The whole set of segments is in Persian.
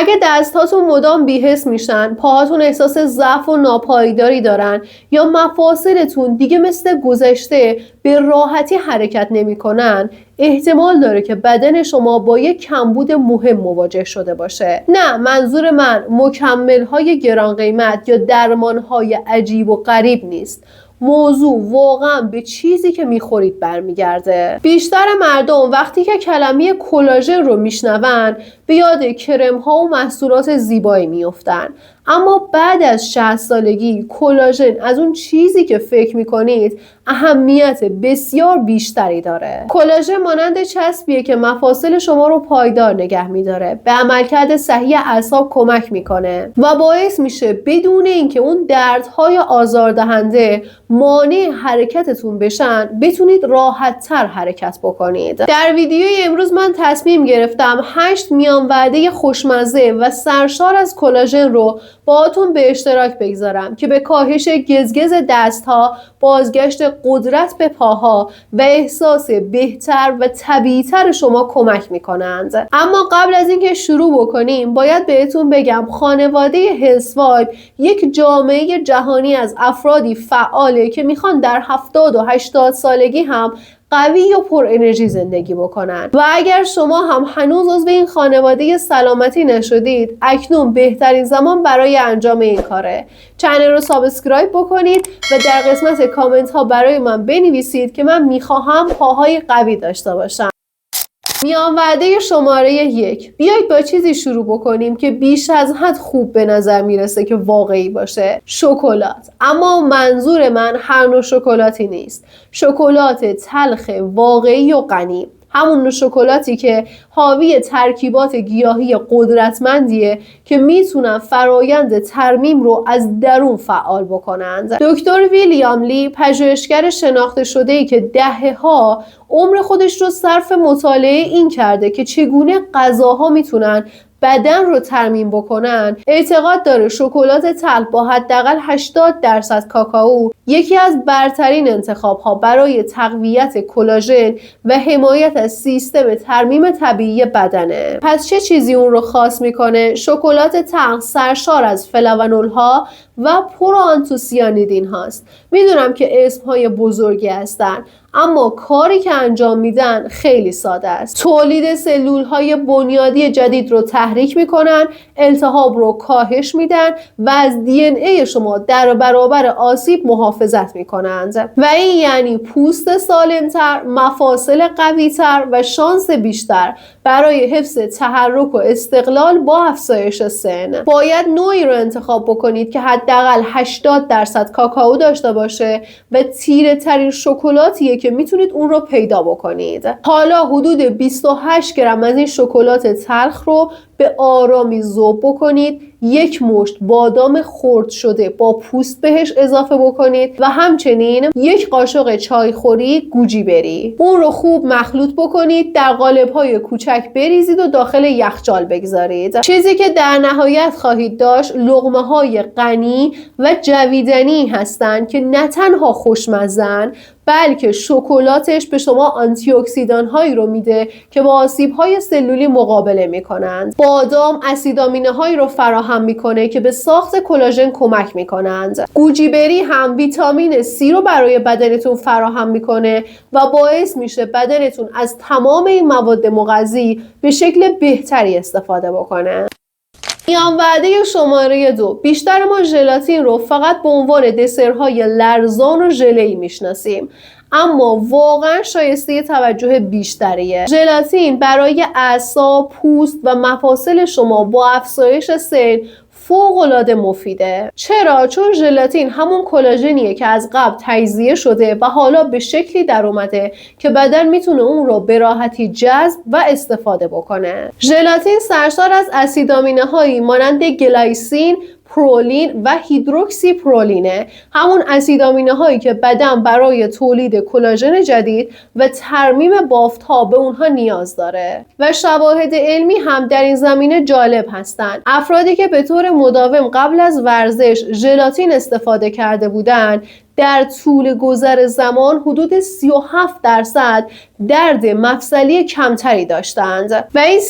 اگه دستاتون مدام بی‌حس میشن، پاهاتون احساس ضعف و ناپایداری دارن یا مفاصلتون دیگه مثل گذشته به راحتی حرکت نمیکنن، احتمال داره که بدن شما با یک کمبود مهم مواجه شده باشه. نه، منظور من مکمل‌های گران قیمت یا درمان‌های عجیب و غریب نیست. موضوع واقعا به چیزی که میخورید برمیگرده. بیشتر مردم وقتی که کلمه کلاژن رو میشنون به یاد کرم ها و محصولات زیبایی میافتن، اما بعد از 60 سالگی کلاژن از اون چیزی که فکر میکنید اهمیت بسیار بیشتری داره. کلاژن مانند چسبیه که مفاصل شما رو پایدار نگه میداره، به عملکرد صحیح اعصاب کمک میکنه و باعث میشه بدون اینکه اون دردهای آزاردهنده مانع حرکتتون بشن بتونید راحت‌تر حرکت بکنید. در ویدیوی امروز من تصمیم گرفتم 8 میان وعده خوشمزه و سرشار از کلاژن رو باهاتون به اشتراک بگذارم که به کاهش گزگز دستها، بازگشت قدرت به پاها و احساس بهتر و طبیعی‌تر شما کمک میکنند. اما قبل از اینکه شروع بکنیم باید بهتون بگم خانواده هلث وایب یک جامعه جهانی از افرادی فعاله که میخوان در 70 و 80 سالگی هم قوی و پر انرژی زندگی بکنن و اگر شما هم هنوز عضو این خانواده سلامتی نشدید، اکنون بهترین زمان برای انجام این کاره. چنل رو سابسکرایب بکنید و در قسمت کامنت ها برای من بنویسید که من میخواهم پاهای قوی داشته باشم. میان وعده شماره 1. بیایید با چیزی شروع بکنیم که بیش از حد خوب به نظر میرسه که واقعی باشه: شکلات. اما منظور من هر نوع شکلاتی نیست. شکلات تلخ واقعی و غنی. همون نوع شکلاتی که حاوی ترکیبات گیاهی قدرتمندیه که میتونن فرایند ترمیم رو از درون فعال بکنند. دکتر ویلیام لی، پژوهشگر شناخته شده‌ای که دهه‌ها عمر خودش رو صرف مطالعه این کرده که چگونه غذاها میتونن بدن رو ترمیم بکنن، اعتقاد داره شکلات تلخ با حداقل 80% کاکائو یکی از برترین انتخاب‌ها برای تقویت کلاژن و حمایت از سیستم ترمیم طبیعی بدنه. پس چه چیزی اون رو خاص میکنه؟ شکلات تلخ سرشار از فلاونول‌ها و پر آنتوسیانیدین هاست. میدونم که اسم‌های بزرگی هستن، اما کاری که انجام میدن خیلی ساده است. تولید سلول‌های بنیادی جدید رو تحریک میکنن، التهاب رو کاهش میدن و از دی ان ای شما در برابر آسیب محافظت میکنند و این یعنی پوست سالمتر، مفاصل قویتر و شانس بیشتر برای حفظ تحرک و استقلال با افزایش سن. باید نوعی رو انتخاب بکنید که حداقل 80% کاکائو داشته باشه و تیره ترین شکلاتیه که میتونید اون رو پیدا بکنید. حالا حدود 28 گرم از این شکلات تلخ رو به آرامی ذوب بکنید، 1 مشت بادام خرد شده با پوست بهش اضافه بکنید و همچنین 1 قاشق چایخوری گوجیبری. اون رو خوب مخلوط بکنید، در قالب‌های کوچک بریزید و داخل یخچال بگذارید. چیزی که در نهایت خواهید داشت لقمه‌های غنی و جویدنی هستند که نه تنها خوشمزه‌اند بلکه شکلاتش به شما آنتی اکسیدان هایی رو میده که با آسیب های سلولی مقابله میکنند. بادام اسید آمینه هایی رو فراهم میکنه که به ساخت کلاژن کمک میکنند. گوجیبری هم ویتامین C رو برای بدنتون فراهم میکنه و باعث میشه بدنتون از تمام این مواد مغذی به شکل بهتری استفاده بکنه. میان وعده شماره 2. بیشتر ما ژلاتین رو فقط به عنوان دسرهای لرزان و ژله‌ای میشناسیم، اما واقعا شایسته توجه بیشتریه. ژلاتین برای اعصاب، پوست و مفاصل شما با افزایش سن فوق‌العاده مفیده. چرا؟ چون ژلاتین همون کلاژنیه که از قبل تجزیه شده و حالا به شکلی در اومده که بدن میتونه اون رو به راحتی جذب و استفاده بکنه. ژلاتین سرشار از اسید آمینه هایی مانند گلایسین، پرولین و هیدروکسی پرولینه، همون اسید آمینه هایی که بدن برای تولید کلاژن جدید و ترمیم بافت ها به اونها نیاز داره و شواهد علمی هم در این زمینه جالب هستند. افرادی که به طور مداوم قبل از ورزش ژلاتین استفاده کرده بودند در طول گذر زمان حدود 37% درد مفصلی کمتری داشتند و این 37%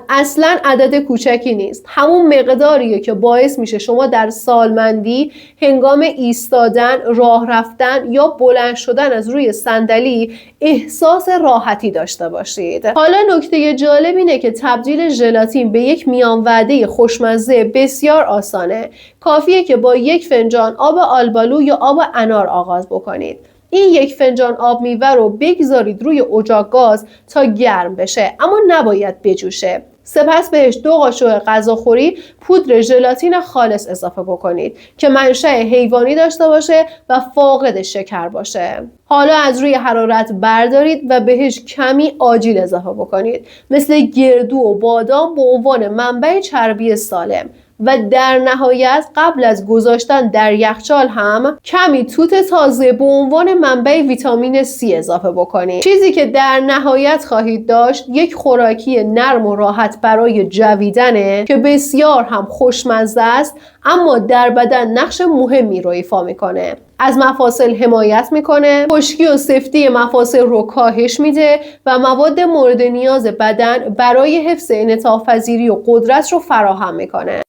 اصلا عدد کوچکی نیست. همون مقداریه که باعث میشه شما در سالمندی هنگام ایستادن، راه رفتن یا بلند شدن از روی صندلی احساس راحتی داشته باشید. حالا نکته جالب اینه که تبدیل ژلاتین به یک میان وعده خوشمزه بسیار آسانه. کافیه که با یک فنجان آب آلبالو یا آب انار آغاز بکنید. این یک فنجان آب میوه رو بگذارید روی اجاق گاز تا گرم بشه، اما نباید بجوشه. سپس بهش 2 قاشق غذاخوری پودر ژلاتین خالص اضافه بکنید که منشأ حیوانی داشته باشه و فاقد شکر باشه. حالا از روی حرارت بردارید و بهش کمی آجیل اضافه بکنید، مثل گردو و بادام به عنوان منبع چربی سالم. و در نهایت قبل از گذاشتن در یخچال هم کمی توت تازه به عنوان منبع ویتامین C اضافه بکنید. چیزی که در نهایت خواهید داشت یک خوراکی نرم و راحت برای جویدنه که بسیار هم خوشمزه است، اما در بدن نقش مهمی رو ایفا میکنه. از مفاصل حمایت میکنه، خشکی و سفتی مفاصل رو کاهش میده و مواد مورد نیاز بدن برای حفظ انعطاف‌پذیری و قدرت رو فراهم میکنه.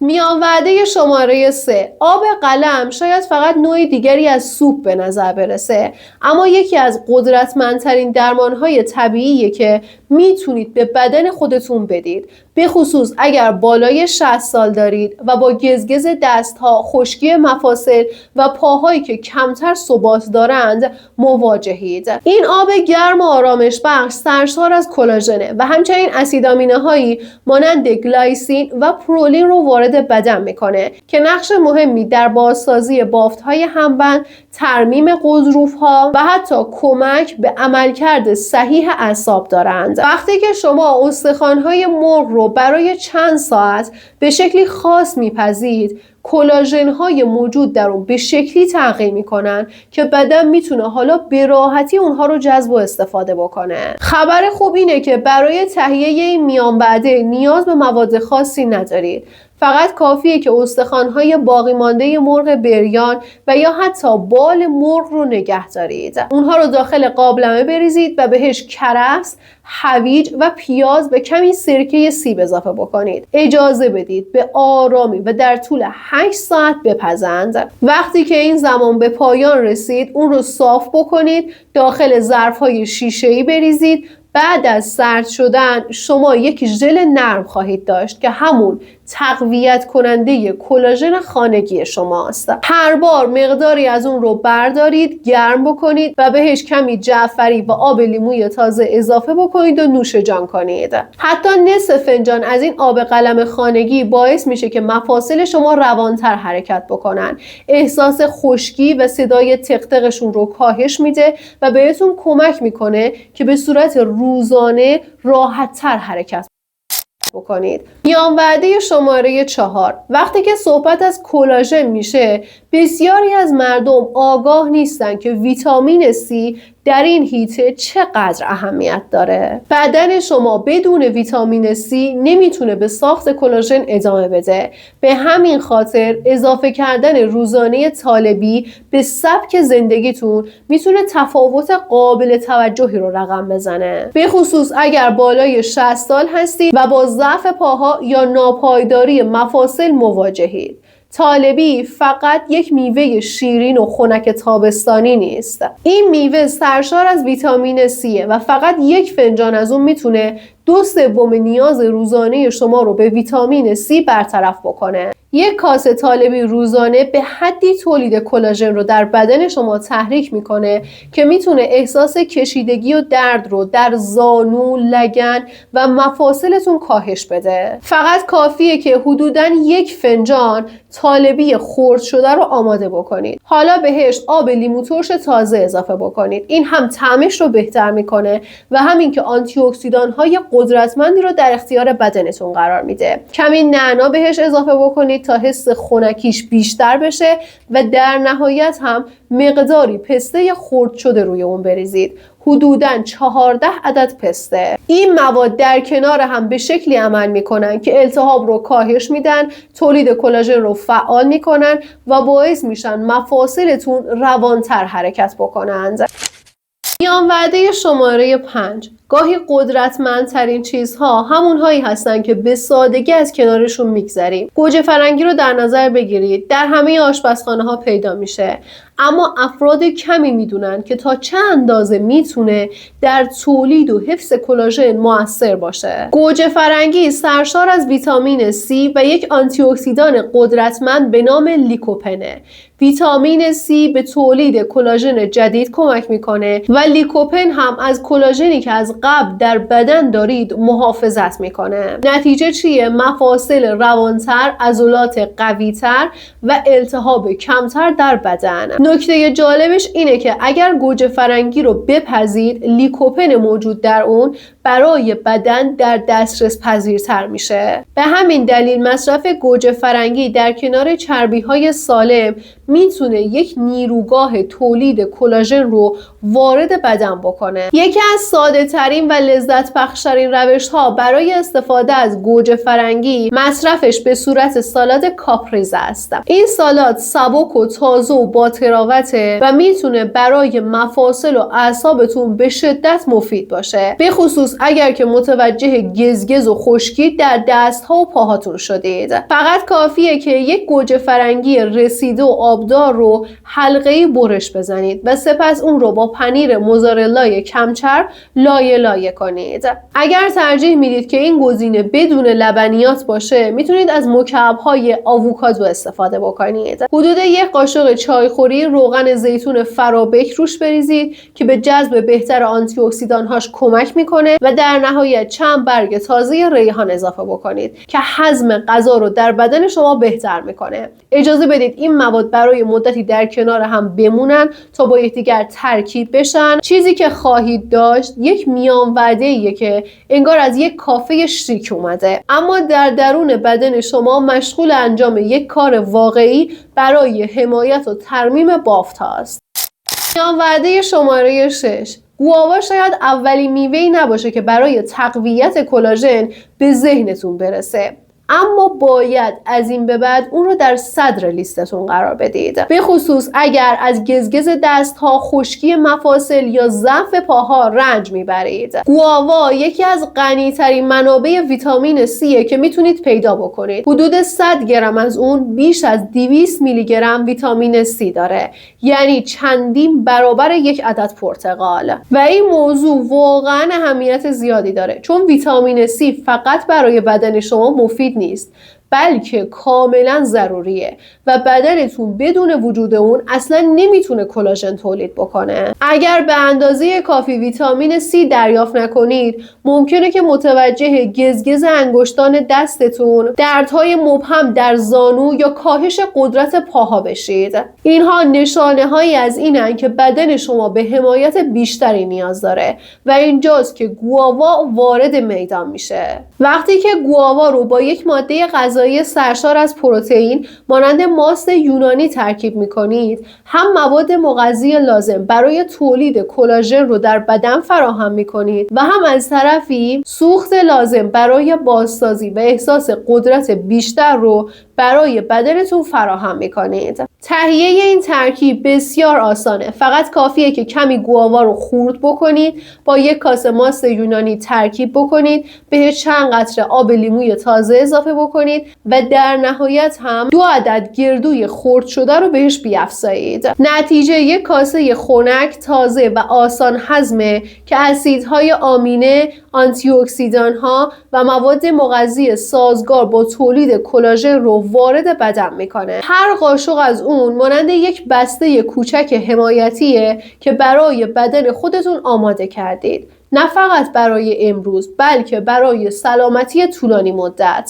میان وعده شماره 3، آب قلم شاید فقط نوع دیگری از سوپ به نظر برسه، اما یکی از قدرتمندترین درمانهای طبیعیه که میتونید به بدن خودتون بدید، به خصوص اگر بالای 60 سال دارید و با گزگز دستها، خشکی مفاصل و پاهایی که کمتر ثبات دارند مواجهید. این آب گرم و آرامش بخش سرشار از کلاژن و همچنین اسید آمینه هایی مانند گلایسین و پرولین رو وارد بدن میکنه که نقش مهمی در بازسازی بافت‌های همبند، ترمیم غضروف‌ها و حتی کمک به عملکرد صحیح اعصاب دارند. وقتی که شما استخوان‌های مرغ رو برای چند ساعت به شکلی خاص میپزید، کلاژن‌های موجود در اون به شکلی تغییر میکنن که بدن میتونه حالا به راحتی اونها رو جذب و استفاده بکنه. خبر خوب اینه که برای تهیه این میان وعده نیاز به مواد خاصی ندارید. فقط کافیه که استخوان‌های باقی مانده مرغ بریان و یا حتی بال مرغ رو نگه دارید. اونها رو داخل قابلمه بریزید و بهش کرفس، هویج و پیاز به کمی سرکه سیب اضافه بکنید. اجازه بدید به آرامی و در طول 8 ساعت بپزند. وقتی که این زمان به پایان رسید، اون رو صاف بکنید، داخل ظرف‌های شیشه‌ای بریزید. بعد از سرد شدن شما یک ژل نرم خواهید داشت که همون تقویت کننده کلاژن خانگی شماست. هر بار مقداری از اون رو بردارید، گرم بکنید و بهش کمی جعفری و آب لیموی تازه اضافه بکنید و نوش جان کنید. حتی نصف فنجان از این آب قلم خانگی باعث میشه که مفاصل شما روانتر حرکت بکنن. احساس خشکی و صدای تقتقشون رو کاهش میده و بهتون کمک میکنه که به صورت روزانه راحت‌تر حرکت بکنید. میان وعده شماره 4، وقتی که صحبت از کلاژن میشه، بسیاری از مردم آگاه نیستن که ویتامین C در این هیته چقدر اهمیت داره. بدن شما بدون ویتامین C نمیتونه به ساخت کلاژن ادامه بده. به همین خاطر اضافه کردن روزانه طالبی به سبک زندگیتون میتونه تفاوت قابل توجهی رو رقم بزنه. به خصوص اگر بالای 60 سال هستید و با ضعف پاها یا ناپایداری مفاصل مواجهید. طالبی فقط یک میوه شیرین و خنک تابستانی نیست. این میوه سرشار از ویتامین C و فقط یک فنجان از اون میتونه 2/3 نیاز روزانه شما رو به ویتامین C برطرف بکنه. یک کاسه طالبی روزانه به حدی تولید کلاژن رو در بدن شما تحریک میکنه که میتونه احساس کشیدگی و درد رو در زانو، لگن و مفاصلتون کاهش بده. فقط کافیه که حدوداً 1 فنجان طالبی خرد شده رو آماده بکنید. حالا بهش آب لیمو ترش تازه اضافه بکنید. این هم طعمش رو بهتر میکنه و همین که آنتی اکسیدان های قدرتمندی رو در اختیار بدنتون قرار میده. کمی نعنا بهش اضافه بکنید کنید تا حس خنکیش بیشتر بشه و در نهایت هم مقداری پسته خرد شده روی اون بریزید. حدوداً 14 عدد پسته. این مواد در کنار هم به شکلی عمل میکنن که التهاب رو کاهش میدن، تولید کلاژن رو فعال میکنن و باعث میشن مفاصلتون روانتر حرکت بکنند. میان وعده شماره 5. گاهی قدرتمندترین چیزها همونهایی هستن که به سادگی از کنارشون میگذریم. گوجه فرنگی رو در نظر بگیرید، در همه آشپزخانه ها پیدا میشه، اما افراد کمی میدونن که تا چه اندازه میتونه در تولید و حفظ کلاژن موثر باشه. گوجه فرنگی سرشار از ویتامین C و یک آنتی اکسیدان قدرتمند به نام لیکوپنه. ویتامین C به تولید کلاژن جدید کمک میکنه و لیکوپن هم از کلاژنی که از قبل در بدن دارید محافظت میکنه. نتیجه چیه؟ مفاصل روانتر، عضلات قویتر و التهاب کمتر در بدن. نکته جالبش اینه که اگر گوجه فرنگی رو بپزید، لیکوپن موجود در اون برای بدن در دسترس پذیرتر میشه. به همین دلیل مصرف گوجه فرنگی در کنار چربی‌های سالم میتونه یک نیروگاه تولید کلاژن رو وارد بدن بکنه. یکی از ساده ترین و لذت بخشترین روش ها برای استفاده از گوجه فرنگی مصرفش به صورت سالاد کاپریز است. این سالاد سبک و تازه و با تراوته و میتونه برای مفاصل و اعصابتون به شدت مفید باشه، به خصوص اگر که متوجه گزگز و خشکی در دستها و پاهاتون شدید. فقط کافیه که یک گوجه فرنگی رسیده و آبدار رو حلقه‌ای برش بزنید و سپس اون رو با پنیر موزارلای کمچرب لایه لایه کنید. اگر ترجیح میدید که این گزینه بدون لبنیات باشه، میتونید از مکعب‌های آووکادو استفاده بکنید. حدود یک قاشق چایخوری روغن زیتون فرابک روش بریزید که به جذب بهتر آنتی اکسیدان‌هاش کمک میکنه و در نهایت چند برگ تازه ریحان اضافه بکنید که هضم غذا رو در بدن شما بهتر میکنه. اجازه بدید این مواد برای مدتی در کنار هم بمونن تا با یکدیگر ترکیب بشن. چیزی که خواهید داشت یک میان وعده‌ایه که انگار از یک کافه شیک اومده، اما در درون بدن شما مشغول انجام یک کار واقعی برای حمایت و ترمیم بافت هاست. میان وعده شماره 6. گوآوا شاید اولین میوه‌ای نباشه که برای تقویت کلاژن به ذهنتون برسه، اما باید از این به بعد اون رو در صدر لیستتون قرار بدید، به خصوص اگر از گزگز دستها، خشکی مفاصل یا ضعف پاها رنج میبرید. گوآوا یکی از غنی‌ترین منابع ویتامین C که میتونید پیدا بکنید. حدود 100 گرم از اون بیش از 200 میلی گرم ویتامین C داره، یعنی چندین برابر یک عدد پرتقال. و این موضوع واقعا اهمیت زیادی داره، چون ویتامین C فقط برای بدن شما مفید نیست، بلکه کاملا ضروریه و بدنتون بدون وجود اون اصلا نمیتونه کلاژن تولید بکنه. اگر به اندازه کافی ویتامین C دریافت نکنید، ممکنه که متوجه گزگز انگشتان دستتون، دردهای مبهم در زانو یا کاهش قدرت پاها بشید. اینها نشانه هایی از اینن که بدن شما به حمایت بیشتری نیاز داره و اینجاست که گوآوا وارد میدان میشه. وقتی که گوآوا رو با یک ماده غذایی سرشار از پروتئین مانند ماست یونانی ترکیب میکنید، هم مواد مغذی لازم برای تولید کلاژن رو در بدن فراهم میکنید و هم از طرفی سوخت لازم برای بازسازی و احساس قدرت بیشتر رو برای بدنتون فراهم میکنید. تهیه این ترکیب بسیار آسانه، فقط کافیه که کمی گوآوا رو خرد بکنید، با یک کاسه ماست یونانی ترکیب بکنید، بهش چند قطره آب لیموی تازه اضافه بکنید و در نهایت هم 2 عدد گردوی خرد شده رو بهش بیفزایید. نتیجه یک کاسه خنک، تازه و آسان هضمه که اسیدهای آمینه، آنتی اکسیدان ها و مواد مغذی سازگار با تولید کلاژن رو وارد بدن میکنه. هر قاشق از اون مانند یک بسته کوچک حمایتیه که برای بدن خودتون آماده کردید، نه فقط برای امروز بلکه برای سلامتی طولانی مدت.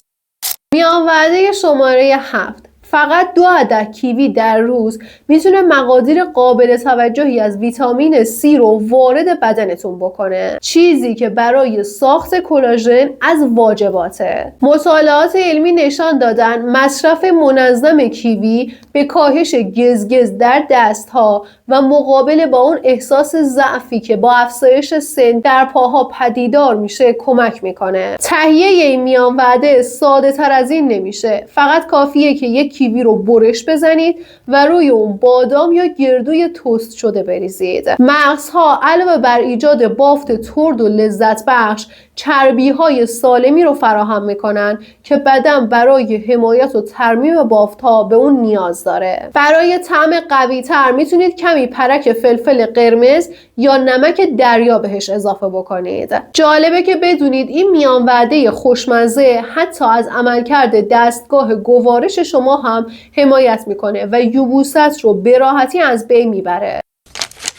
میان وعده شماره 7. فقط 2 عدد کیوی در روز میتونه مقادیر قابل توجهی از ویتامین C رو وارد بدنتون بکنه، چیزی که برای ساخت کلاژن از واجباته. مطالعات علمی نشان دادن مصرف منظم کیوی به کاهش گزگز در دستها و مقابله با اون احساس ضعفی که با افزایش سن در پاها پدیدار میشه کمک میکنه. تهیه این میان وعده ساده تر از این نمیشه. فقط کافیه که یک کیوی رو برش بزنید و روی اون بادام یا گردوی توست شده بریزید. مغزها علاوه بر ایجاد بافت ترد و لذت بخش، چربی های سالمی رو فراهم میکنن که بدن برای حمایت و ترمیم بافت ها به اون نیاز داره. برای طعم قوی تر میتونید کمی پرک فلفل قرمز یا نمک دریا بهش اضافه بکنید. جالبه که بدونید این میان وعده خوشمزه حتی از عملکرد دستگاه گوارش شما هم حمایت میکنه و یبوست رو به راحتی از بین میبره.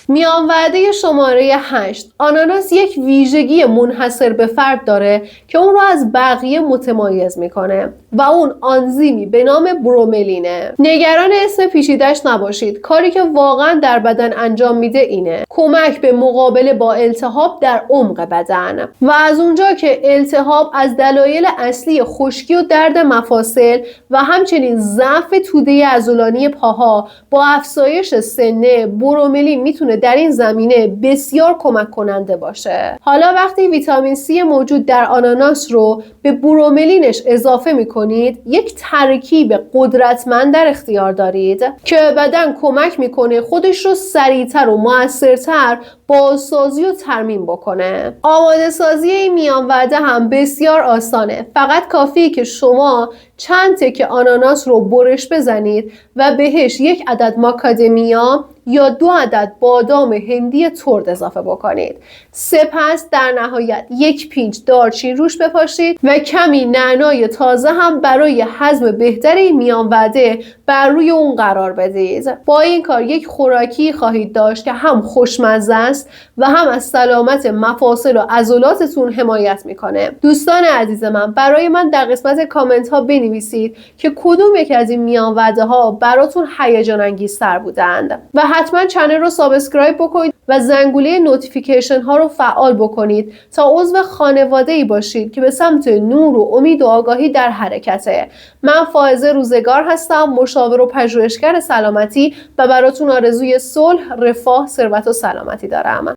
میان وعده شماره 8. آناناس یک ویژگی منحصر به فرد داره که اون رو از بقیه متمایز میکنه و اون آنزیمی به نام بروملینه. نگران اسم پیچیده‌اش نباشید. کاری که واقعا در بدن انجام میده اینه: کمک به مقابله با التهاب در عمق بدن. و از اونجا که التهاب از دلایل اصلی خشکی و درد مفاصل و همچنین ضعف توده عضلانی پاها با افزایش سن، بروملین میتونه در این زمینه بسیار کمک کننده باشه. حالا وقتی ویتامین C موجود در آناناس رو به بروملینش اضافه میکنید، یک ترکیب قدرتمند در اختیار دارید که بدن کمک میکنه خودش رو سریعتر و موثرتر بازسازی و ترمیم بکنه. آماده سازی این میان وعده هم بسیار آسانه. فقط کافیه که شما چند تکه آناناس رو برش بزنید و بهش 1 عدد ماکادمیا یا 2 عدد بادام هندی ترد اضافه بکنید. سپس در نهایت 1 پینچ دارچین روش بپاشید و کمی نعنای تازه هم برای هضم بهتر این میان وعده بر روی اون قرار بدید. با این کار یک خوراکی خواهید داشت که هم خوشمزه است و هم از سلامت مفاصل و عضلاتتون حمایت میکنه. دوستان عزیز من، برای من در قسمت کامنت ها بنویسید که کدوم یک از این میان وعده ها براتون هیجان انگیزتر بودند و حتما کانال رو سابسکرایب بکنید و زنگوله نوتیفیکیشن ها رو فعال بکنید تا عضو خانواده ای باشید که به سمت نور و امید و آگاهی در حرکته. من فائزه روزگار هستم، مشاور و پژوهشگر سلامتی و براتون آرزوی صلح، رفاه، ثروت و سلامتی دارم.